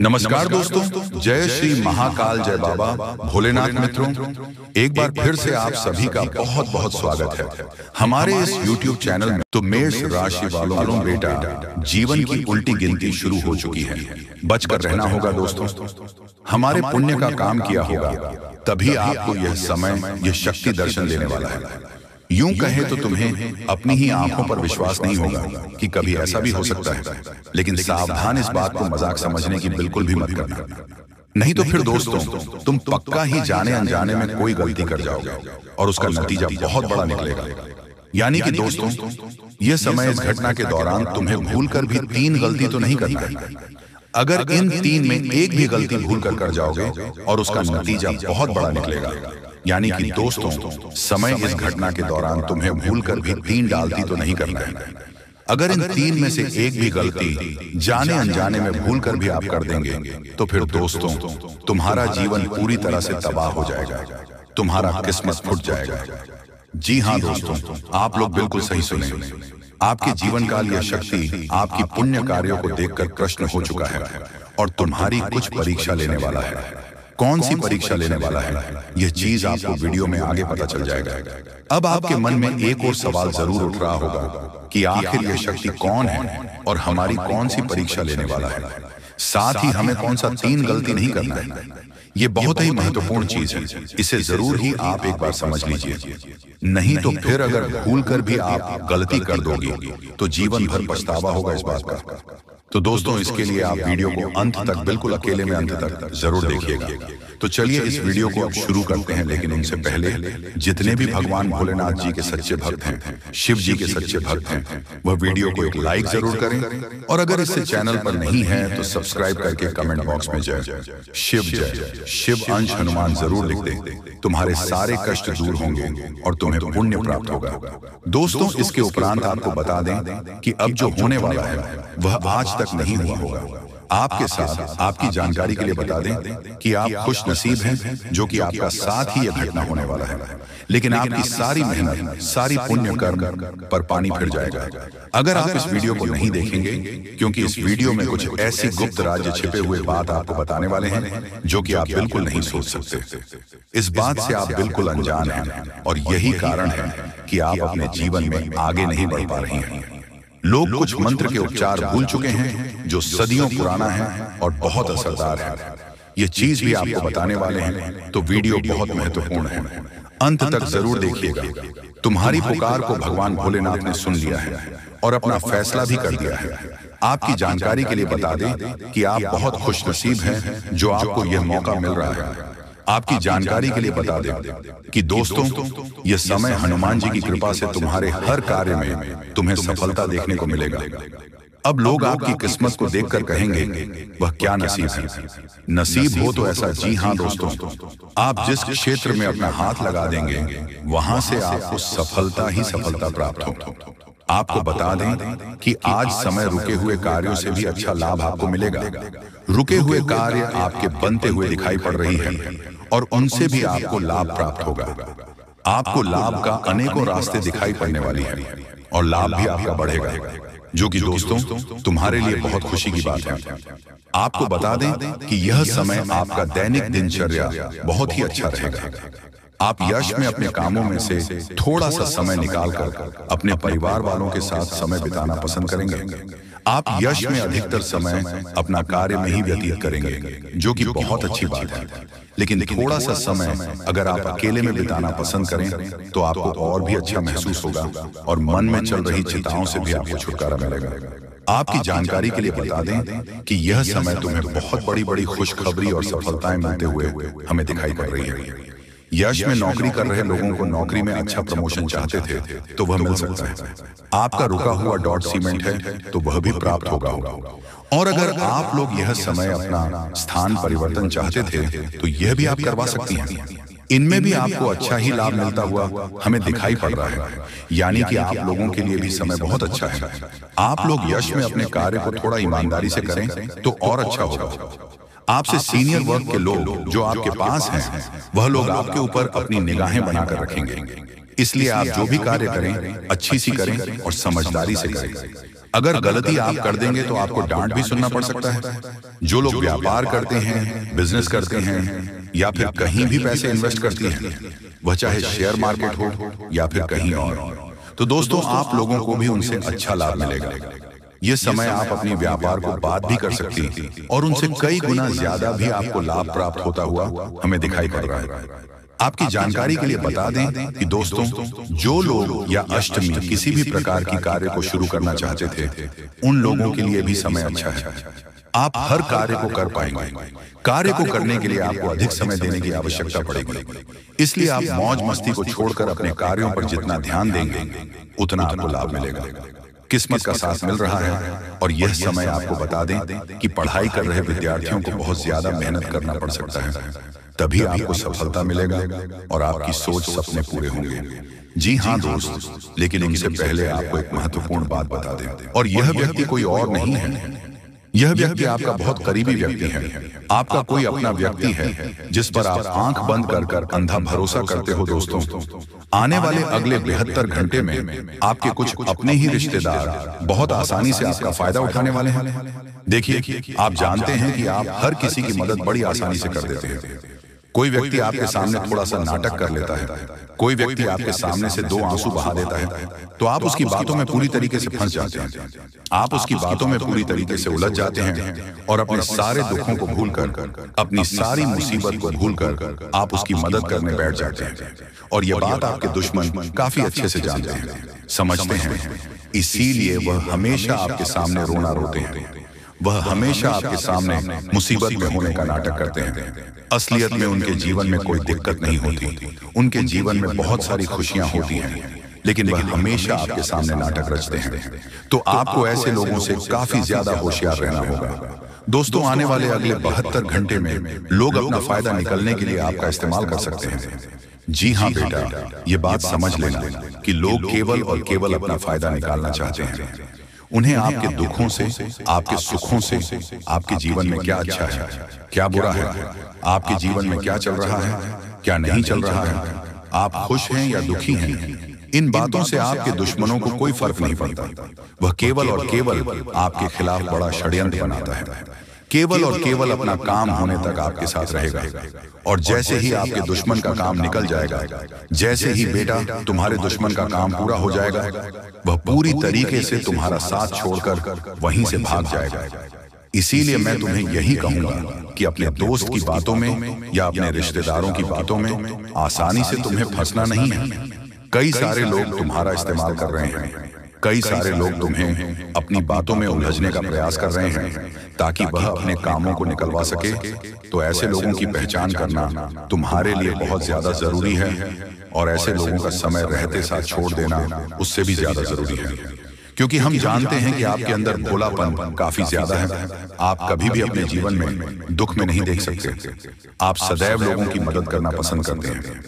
नमस्कार दोस्तों, जय श्री महाकाल, जय बाबा भोलेनाथ। मित्रों, एक बार फिर से आप सभी का बहुत बहुत स्वागत है हमारे इस YouTube चैनल में। तो मेष राशि वालों बेटा, जीवन की उल्टी गिनती शुरू हो चुकी है। बचकर रहना होगा दोस्तों। हमारे पुण्य का काम किया होगा, तभी आपको यह समय, यह शक्ति दर्शन देने वाला है। यूं कहें तो तुम्हें अपनी ही आंखों पर विश्वास नहीं होगा कि कभी ऐसा भी हो सकता है, लेकिन सावधान, इस बात को मजाक समझने की बिल्कुल भी मत करना, नहीं तो फिर दोस्तों तुम पक्का ही जाने अनजाने में कोई गलती कर जाओगे और उसका नतीजा बहुत बड़ा निकलेगा। यानी कि दोस्तों, यह समय, इस घटना के दौरान तुम्हें भूलकर भी 3 गलती तो नहीं करना है। अगर इन 3 में एक भी गलती भूल कर जाओगे और उसका नतीजा बहुत बड़ा निकलेगा। यानी कि दोस्तों, समय, इस घटना के दौरान तुम्हें भूलकर भी 3 डालती तो नहीं करना है। अगर इन 3 में से एक भी गलती जाने अनजाने में भूलकर भी आप कर देंगे तो फिर दोस्तों तुम्हारा जीवन पूरी तरह से तबाह हो जाएगा, तुम्हारा किस्मत फूट जाएगा। जी हाँ दोस्तों, आप लोग बिल्कुल सही सुने। आपके जीवन काल यह शक्ति आपकी पुण्य कार्यों को देखकर कृष्ण हो चुका है और तुम्हारी कुछ परीक्षा लेने वाला है। कौन सी परीक्षा लेने वाला है, यह चीज आपको वीडियो में आगे पता चल जाएगा। अब आपके मन में एक और सवाल जरूर उठ रहा होगा कि आखिर यह शक्ति कौन है और हमारी कौन सी परीक्षा लेने वाला है, साथ ही हमें कौन सा 3 गलती नहीं करना है। यह बहुत ही महत्वपूर्ण चीज है, इसे जरूर ही आप एक बार समझ लीजिए, नहीं तो फिर अगर भूल कर भी आप गलती कर दोगे तो जीवन भर पछतावा होगा इस बात का। तो दोस्तों, इसके लिए आप वीडियो को अंत तक, बिल्कुल अकेले में अंत तक जरूर देखिएगा। तो चलिए इस वीडियो को अब शुरू करते हैं, लेकिन उनसे पहले जितने भी भगवान भोलेनाथ जी के सच्चे भक्त हैं, शिव जी के सच्चे भक्त हैं, वह वीडियो को एक लाइक जरूर करें और अगर इससे चैनल पर नहीं है तो सब्सक्राइब करके कमेंट बॉक्स में जय शिव अंश हनुमान जरूर लिख दें। तुम्हारे सारे कष्ट दूर होंगे और तुम्हें पुण्य प्राप्त होगा। दोस्तों, इसके उपरांत आपको बता दें कि अब जो होने वाला है वह आज तक नहीं हुआ होगा। आपके साथ आपकी जानकारी के लिए बता दें कि आप खुश नसीब हैं, जो कि आपका साथ ही यह घटना होने वाला है। लेकिन आपकी सारी मेहनत, सारी पुण्य कर्म पर पानी फिर जाएगा अगर आप इस वीडियो को नहीं देखेंगे, क्योंकि इस वीडियो में कुछ ऐसी गुप्त राज्य छिपे हुए बात आपको बताने वाले हैं जो कि आप बिल्कुल नहीं सोच सकते। इस बात से आप बिल्कुल अनजान हैं और यही कारण है कि आप अपने जीवन में आगे नहीं बढ़ पा रही हैं। लोग कुछ मंत्र के उपचार भूल चुके हैं जो सदियों पुराना है और बहुत असरदार है। ये चीज भी आपको बताने वाले हैं, तो वीडियो बहुत महत्वपूर्ण है, अंत तक जरूर देखिएगा। तुम्हारी पुकार को भगवान भोलेनाथ ने सुन लिया है और अपना फैसला भी कर दिया है। आपकी जानकारी के लिए बता दें कि आप बहुत खुशनसीब हैं जो आपको यह मौका मिल रहा है। आपकी जानकारी के लिए बता दें कि दोस्तों, यह समय हनुमान जी की कृपा से तुम्हारे हर कार्य में तुम्हें सफलता देखने को मिलेगा। अब लोग आपकी किस्मत को देखकर कहेंगे, वह क्या नसीब है। नसीब हो तो ऐसा, जी हाँ दोस्तों, आप जिस क्षेत्र में अपना हाथ लगा देंगे वहां से आपको सफलता ही सफलता प्राप्त हो। आपको बता दें कि आज समय रुके हुए कार्यों से भी अच्छा लाभ आपको मिलेगा। रुके हुए कार्य आपके बनते हुए दिखाई पड़ रही है और उनसे भी आपको लाभ प्राप्त होगा। आपको लाभ का अनेकों रास्ते दिखाई पड़ने वाली है और लाभ भी आपका बढ़ेगा, जो कि दोस्तों तुम्हारे लिए बहुत खुशी की बात है। आपको बता दें कि यह समय आपका दैनिक दिनचर्या बहुत ही अच्छा रहेगा। आप यश में अपने कामों में से थोड़ा सा समय निकालकर अपने परिवार वालों के साथ समय बिताना पसंद करेंगे। आप यश में अधिकतर समय अपना कार्य में ही व्यतीत करेंगे, जो कि बहुत अच्छी बात है। लेकिन थोड़ा सा समय अगर आप अकेले में बिताना पसंद करें तो आपको और भी अच्छा महसूस होगा और मन में चल रही चिंताओं से भी आपको छुटकारा मिलेगा। आपकी जानकारी के लिए बता दें कि यह समय तुम्हें बहुत बड़ी बड़ी खुशखबरी और सफलताएं मिलते हुए हमें दिखाई पड़ रही है। यश में नौकरी कर रहे लोगों को नौकरी में अच्छा प्रमोशन चाहते थे तो वह मिल सकता है। आपका रुका हुआ डॉट सीमेंट है तो वह भी प्राप्त होगा। और अगर आप लोग यह समय अपना स्थान परिवर्तन चाहते थे तो यह भी आप करवा सकती हैं। इनमें भी आपको अच्छा ही लाभ मिलता हुआ हमें दिखाई पड़ रहा है। यानी कि आप लोगों के लिए भी समय बहुत अच्छा है। आप लोग यश में अपने कार्य को थोड़ा ईमानदारी से करें तो और अच्छा होगा। आपसे सीनियर वर्ग के लोग जो आपके पास हैं, वह लोग आपके ऊपर अपनी निगाहें बनाकर रखेंगे। इसलिए आप जो भी कार्य करें अच्छी सी करें और समझदारी से करें। अगर गलती आप कर देंगे तो आपको डांट भी सुनना पड़ सकता है। जो लोग व्यापार करते हैं, बिजनेस करते हैं या फिर कहीं भी पैसे इन्वेस्ट करती हैं, वह चाहे शेयर मार्केट हो या फिर कहीं और, तो दोस्तों आप लोगों को भी उनसे अच्छा लाभ मिलेगा। ये समय आप अपनी व्यापार को बात भी कर सकती हैं और उनसे कई गुना ज्यादा भी आपको लाभ प्राप्त होता हुआ हमें दिखाई पड़ रहा है। आपकी जानकारी के लिए बता दें कि दोस्तों, जो लोग या अष्टमी किसी भी प्रकार की कार्य को शुरू करना चाहते थे, उन लोगों के लिए भी समय अच्छा है। आप हर कार्य को कर पाएंगे। कार्य को करने के लिए आपको अधिक समय देने की आवश्यकता पड़ेगी, इसलिए आप मौज मस्ती को छोड़कर अपने कार्यों पर जितना ध्यान देंगे उतना आपको लाभ मिलेगा। किस्मत का साथ मिल रहा है और यह समय आपको बता दें कि पढ़ाई कर रहे विद्यार्थियों को बहुत ज्यादा मेहनत करना पड़ सकता है, तभी आपको सफलता मिलेगा और आपकी सोच सपने पूरे होंगे। जी हाँ दोस्त, लेकिन उनसे पहले आपको एक महत्वपूर्ण बात बता दें, और यह व्यक्ति कोई और नहीं है। यह व्यक्ति आपका बहुत करीबी व्यक्ति है। आपका कोई अपना व्यक्ति है जिस पर आप आंख बंद कर अंधा भरोसा करते हो। दोस्तों, आने वाले अगले 72 घंटे में आपके कुछ अपने ही रिश्तेदार बहुत आसानी से आपका फायदा उठाने वाले हैं। देखिए, आप जानते हैं कि आप हर किसी की मदद बड़ी आसानी से कर देते हैं। कोई व्यक्ति आपके सामने थोड़ा सा नाटक कर लेता है, कोई व्यक्ति आपके सामने से 2 आंसू बहा देता है, तो आप उसकी बातों में पूरी तरीके से फंस जाते हैं। आप उसकी बातों में पूरी तरीके से उलझ जाते हैं और अपने सारे दुखों को भूलकर, अपनी सारी मुसीबत को भूलकर आप उसकी मदद करने बैठ जाते हैं। और यह बात आपके दुश्मन काफी अच्छे से जानते हैं, समझते हैं। इसीलिए वह हमेशा आपके सामने रोना रोते हैं। वह हमेशा आपके सामने मुसीबत में होने का नाटक करते हैं। असलियत में उनके जीवन में कोई दिक्कत नहीं होती, उनके जीवन में बहुत सारी खुशियां होती हैं, लेकिन वह हमेशा आपके सामने नाटक रचते हैं। तो आपको ऐसे लोगों से काफी ज्यादा होशियार रहना होगा। दोस्तों, आने वाले अगले 72 घंटे में लोग अपना फायदा निकलने के लिए आपका इस्तेमाल कर सकते हैं। जी हाँ बेटा, ये बात समझ लेना कि लोग केवल और केवल अपना फायदा निकालना चाहते हैं। उन्हें आपके दुखों से, आपके सुखों से, आपके जीवन में क्या अच्छा है, क्या बुरा है, आपके जीवन में क्या चल रहा है, क्या नहीं चल रहा है, आप खुश हैं या दुखी हैं, इन बातों से आपके दुश्मनों को कोई फर्क नहीं पड़ता। वह केवल और केवल आपके खिलाफ बड़ा षड्यंत्र बनाता है। केवल और केवल अपना काम होने तक आपके साथ रहेगा, और जैसे ही आपके दुश्मन का काम निकल जाएगा, जैसे ही बेटा तुम्हारे दुश्मन का काम पूरा हो जाएगा, वह पूरी तरीके से तुम्हारा साथ छोड़कर वहीं से भाग जाएगा। इसीलिए मैं तुम्हें यही कहूंगा कि अपने दोस्त की बातों में या अपने रिश्तेदारों की बातों में आसानी से तुम्हें फंसना नहीं है। कई सारे लोग तुम्हारा इस्तेमाल कर रहे हैं, कई सारे लोग तुम्हें अपनी बातों में उलझने का प्रयास कर रहे हैं ताकि वह अपने कामों को निकलवा सके। तो ऐसे लोगों की पहचान करना तुम्हारे लिए बहुत ज्यादा जरूरी है, और ऐसे लोगों का समय रहते साथ छोड़ देना उससे भी ज्यादा जरूरी है, क्योंकि हम जानते हैं कि आपके अंदर भोलापन काफी ज्यादा है। आप कभी भी अपने जीवन में दुख में नहीं देख सकते। आप सदैव लोगों की मदद करना पसंद करते हैं।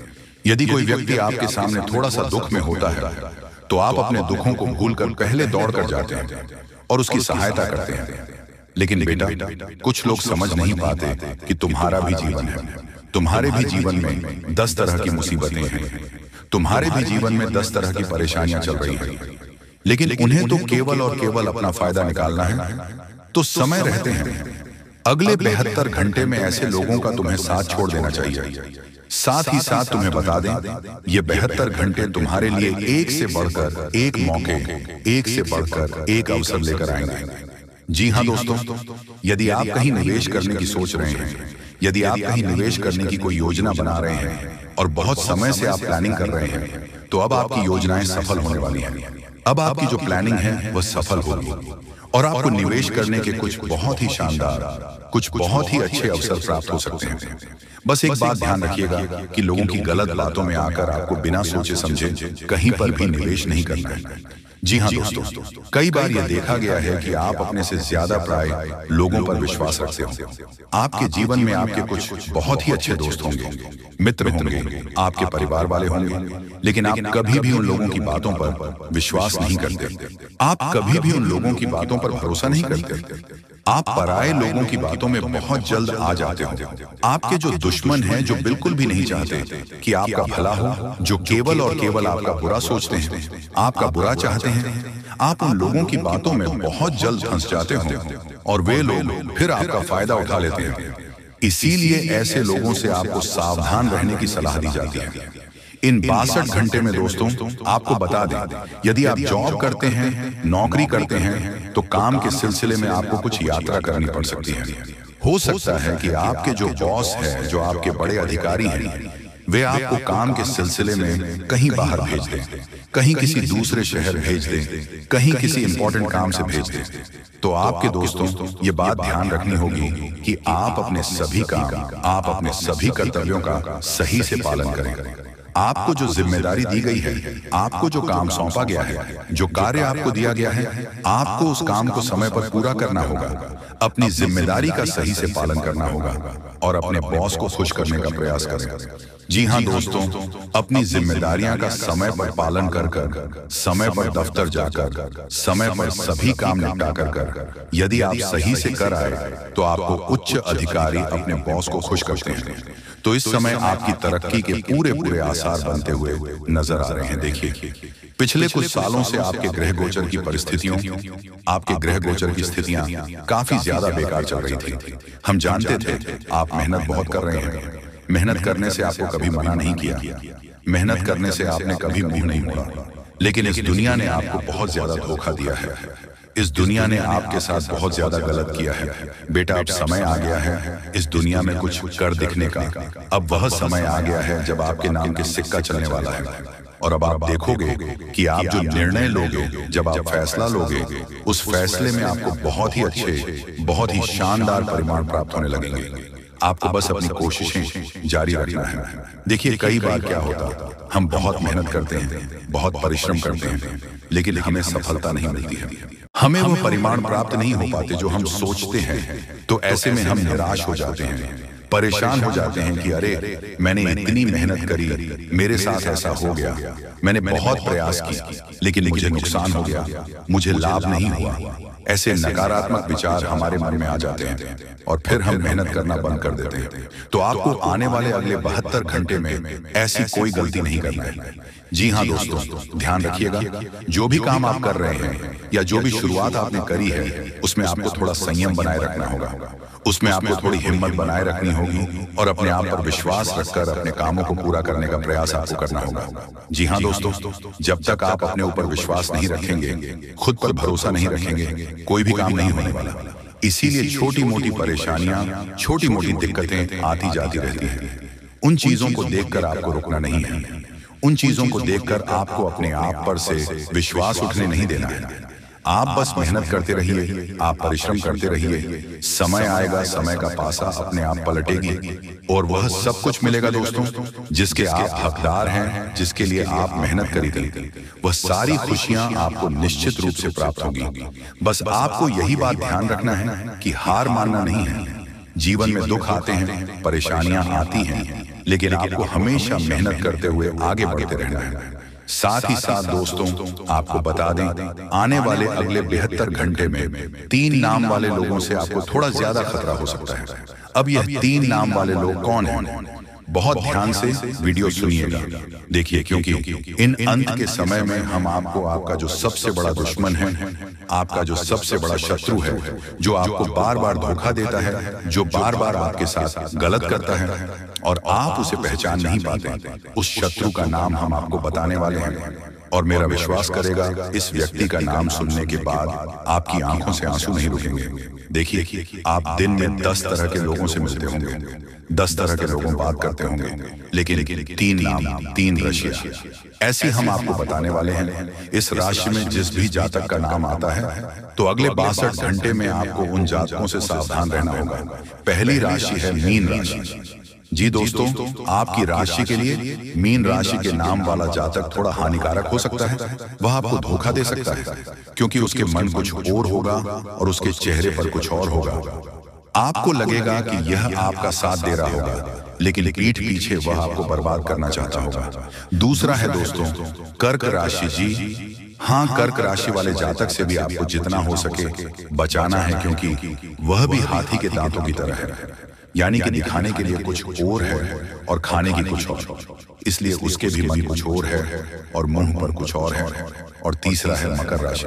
यदि कोई व्यक्ति आपके सामने थोड़ा सा दुख में होता है, तो आप अपने दुखों को भूलकर पहले दौड़ कर जाते हैं और उसकी सहायता करते हैं। लेकिन बेटा, कुछ लोग समझ नहीं पाते कि तुम्हारा भी जीवन है। तुम्हारे भी जीवन में 10 तरह की मुसीबतें हैं, तुम्हारे भी जीवन में 10 तरह की परेशानियां चल रही हैं, लेकिन उन्हें तो केवल और केवल अपना फायदा निकालना है। तो समय रहते हैं अगले 72 घंटे में ऐसे लोगों का तुम्हें साथ छोड़ देना चाहिए। साथ ही साथ तुम्हें बता दें, ये 72 घंटे तुम्हारे लिए एक से बढ़कर एक मौके, एक से बढ़कर एक अवसर लेकर आएंगे। जी हाँ दोस्तों, यदि आप कहीं निवेश करने की सोच रहे हैं, यदि आप कहीं निवेश करने की कोई योजना बना रहे हैं और बहुत समय से आप प्लानिंग कर रहे हैं, तो अब आपकी योजनाएं सफल होने वाली हैं। अब आपकी जो प्लानिंग है वह सफल होगी और आपको निवेश करने के कुछ बहुत ही शानदार, कुछ बहुत ही अच्छे अवसर प्राप्त हो सकते हैं। बस एक बात ध्यान रखिएगा कि लोगों की गलत बातों में आकर आपको बिना सोचे समझे कहीं पर भी निवेश नहीं करना है। जी हाँ दोस्तों, कई बार यह देखा गया है कि आप अपने से ज्यादा प्राय लोगों पर विश्वास रखते हो। आपके जीवन में आपके कुछ बहुत ही अच्छे दोस्त होंगे, मित्र होंगे, आपके परिवार वाले होंगे, लेकिन आप कभी भी उन लोगों की बातों पर विश्वास नहीं करते। आप कभी भी उन लोगों की बातों पर भरोसा नहीं करते। आप पराये लोगों की बातों में बहुत जल्द आ जाते हो। आपके जो दुश्मन हैं, जो बिल्कुल भी नहीं चाहते कि आपका भला हो, जो केवल और केवल आपका बुरा सोचते हैं, आपका बुरा चाहते हैं, आप उन लोगों की बातों में बहुत जल्द फंस जाते हो और वे लोग फिर आपका फायदा उठा लेते हैं। इसीलिए ऐसे लोगों से आपको सावधान रहने की सलाह दी जाती है। इन 62 घंटे में दोस्तों आपको बता दें, यदि आप जॉब करते हैं, नौकरी करते हैं, तो काम के सिलसिले में आपको कुछ यात्रा करनी पड़ सकती है। हो सकता है कि आपके जो बॉस है, जो आपके बड़े अधिकारी हैं, वे आपको काम के सिलसिले में कहीं बाहर भेज दें, कहीं किसी दूसरे शहर भेज दें, कहीं किसी इंपॉर्टेंट काम से भेज दें। तो आपके दोस्तों ये बात ध्यान रखनी होगी कि आप अपने सभी काम, आप अपने सभी कर्तव्यों का सही से पालन करें। आपको जो जिम्मेदारी दी गई है, आपको जो काम सौंपा गया है, जो कार्य आपको दिया गया है, आपको उस काम को समय पर पूरा करना होगा। अपनी जिम्मेदारी का सही से पालन करना होगा और अपने बॉस को खुश करने का प्रयास करें। जी हाँ दोस्तों, अपनी जिम्मेदारियां का समय पर पालन कर समय पर दफ्तर जाकर, समय पर सभी काम निपटा कर यदि आप सही से कर आए तो आपको उच्च अधिकारी अपने बॉस को खुश करते हैं। तो इस समय आपकी तरक्की के पूरे आसार बनते हुए नजर आ रहे हैं। देखिए, पिछले कुछ सालों से आपके ग्रह गोचर की परिस्थितियों, आपके ग्रह गोचर की स्थितियां काफी ज्यादा बेकार चल रही थी। हम जानते थे आप मेहनत बहुत कर रहे हैं, मेहनत करने से आपको कभी मना नहीं किया, मेहनत करने से आपने कभी मुंह नहीं मोड़ा, लेकिन इस दुनिया ने आपको बहुत ज्यादा धोखा दिया है। इस दुनिया ने आपके साथ बहुत ज्यादा गलत किया है। बेटा, अब समय आ गया है इस दुनिया में कुछ कर दिखने का। अब वह समय आ गया है जब आपके नाम के सिक्का चलने वाला है और अब आप देखोगे कि आप जो निर्णय लोगे, जब आप फैसला लोगे, उस फैसले में आपको बहुत ही अच्छे, बहुत ही शानदार परिणाम प्राप्त होने लगेंगे। आपको बस अपनी कोशिशें जारी रखना है। देखिए, कई बार क्या होता, हम बहुत मेहनत करते हैं, बहुत परिश्रम करते हैं, लेकिन हमें सफलता नहीं मिलती है, हमें वो परिणाम प्राप्त नहीं हो पाते जो हम सोचते हैं। तो ऐसे में हम निराश हो जाते हैं, परेशान हो जाते हैं कि अरे, मैंने इतनी मेहनत करी, मेरे साथ ऐसा हो गया, मैंने बहुत प्रयास किया, लेकिन मुझे नुकसान हो गया, मुझे लाभ नहीं हुआ। ऐसे नकारात्मक विचार हमारे मन में आ जाते हैं और फिर हम मेहनत करना बंद कर देते हैं। तो आपको आने वाले अगले 72 घंटे में ऐसी कोई गलती नहीं करना है। जी हाँ दोस्तों, ध्यान रखिएगा, जो भी काम आप कर रहे हैं या जो भी शुरुआत आपने करी है, उसमें आपको थोड़ा संयम बनाए रखना होगा, उसमें आपको थोड़ी हिम्मत बनाए रखनी होगी और अपने आप पर विश्वास रखकर अपने कामों को पूरा करने का प्रयास आपको करना होगा। जी हाँ दोस्तों, जब तक आप अपने ऊपर विश्वास नहीं रखेंगे, खुद पर भरोसा नहीं रखेंगे, कोई भी काम नहीं होने वाला। इसीलिए छोटी मोटी परेशानियां, छोटी मोटी दिक्कतें आती जाती रहती हैं। उन चीजों को देखकर आपको रुकना नहीं है, उन चीजों को देखकर आपको अपने आप पर से विश्वास उठने नहीं देना है। आप बस मेहनत करते रहिए, आप परिश्रम करते रहिए, समय आएगा, समय का पासा अपने आप पलटेगी और वह सब कुछ मिलेगा दोस्तों, जिसके आप हकदार हैं, जिसके लिए आप मेहनत करी थी, वह सारी खुशियां आपको निश्चित रूप से प्राप्त होगी। बस आपको यही बात ध्यान रखना है कि हार मानना नहीं है। जीवन में दुख आते हैं, परेशानियां आती हैं, लेकिन आपको हमेशा मेहनत करते हुए आगे बढ़ते रहना है। साथ ही साथ दोस्तों, आपको बता दें, आने वाले अगले 72 घंटे में 3 नाम वाले लोगों से आपको थोड़ा ज्यादा खतरा हो सकता है। अब यह 3 नाम वाले लोग कौन हैं? बहुत ध्यान से वीडियो सुनिएगा। देखिए, क्योंकि इन अंत के समय में हम आपको आपका जो सबसे बड़ा दुश्मन है, आपका जो सबसे बड़ा शत्रु है, जो आपको बार बार धोखा देता है, जो बार बार आपके साथ गलत करता है और आप उसे पहचान नहीं पाते, उस शत्रु का नाम हम आपको बताने वाले हैं। और मेरा विश्वास करेगा, इस व्यक्ति का नाम सुनने के बाद आपकी आंखों से आंसू नहीं रुकेंगे। देखिए, आप दिन में 10 तरह के लोगों से मिलते होंगे, 10 तरह के लोगों बात करते होंगे, लेकिन 3 नाम, 3 राशियां ऐसी हम आपको बताने वाले हैं। इस राशि में जिस भी जातक का नाम आता है, तो अगले 62 घंटे में आपको उन जातकों से सावधान रहना होगा। पहली राशि है मीन राशि। जी दोस्तों, आपकी राशि के लिए मीन राशि के नाम वाला जातक थोड़ा हानिकारक हो सकता है। वह आपको धोखा दे सकता है, क्योंकि उसके मन कुछ और होगा और उसके चेहरे पर कुछ और होगा। आपको लगेगा कि यह आपका साथ दे रहा होगा, लेकिन पीठ पीछे वह आपको बर्बाद करना चाहता होगा। दूसरा है दोस्तों कर्क राशि। जी हाँ, कर्क राशि वाले जातक से भी आपको जितना हो सके बचाना है, क्योंकि वह भी हाथी के दांतों की तरह है। यानी कि दिखाने के लिए कुछ और है और खाने की कुछ और, इसलिए उसके भी मन कुछ और है और मुंह पर कुछ और है। और तीसरा है मकर राशि।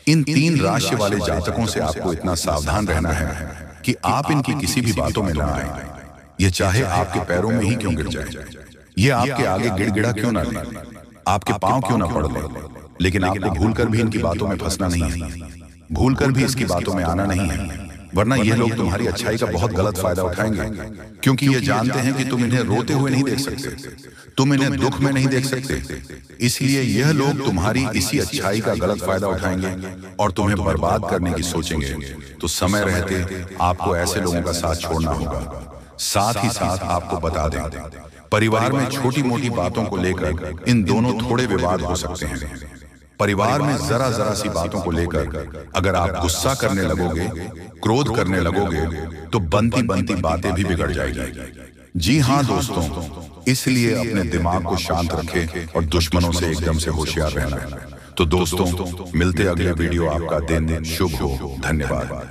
इन 3 राशि वाले जातकों से आपको इतना सावधान रहना है कि आप इनकी किसी भी बातों में ना आए। ये चाहे आपके पैरों में ही क्यों गिर जाए, ये आपके आगे गिड़गिड़ा क्यों ना ले, आपके पांव क्यों ना पड़ ले, लेकिन आपको भूलकर भी इनकी बातों में फंसना नहीं है, भूलकर भी इसकी बातों में आना नहीं है, वरना ये लोग तुम्हारी अच्छाई का बहुत गलत फायदा उठाएंगे। क्योंकि ये जानते हैं कि तुम इन्हें रोते हुए नहीं देख सकते, तुम इन्हें दुख में नहीं देख सकते, इसलिए यह लोग तुम्हारी इसी अच्छाई का गलत फायदा उठाएंगे और तुम्हें बर्बाद करने की सोचेंगे। तो समय रहते आपको ऐसे लोगों का साथ छोड़ना होगा। साथ ही साथ आपको बता दें, परिवार में छोटी मोटी बातों को लेकर इन दोनों थोड़े विवाद हो सकते हैं। परिवार में जरा जरा सी बातों को लेकर अगर आप गुस्सा करने लगोगे, क्रोध करने लगोगे, तो बनती बनती बातें भी बिगड़ जाएगी। जी हाँ दोस्तों, इसलिए अपने दिमाग को शांत रखें और दुश्मनों से एकदम से होशियार रहना। तो दोस्तों, मिलते अगले वीडियो। आपका दिन शुभ हो। धन्यवाद।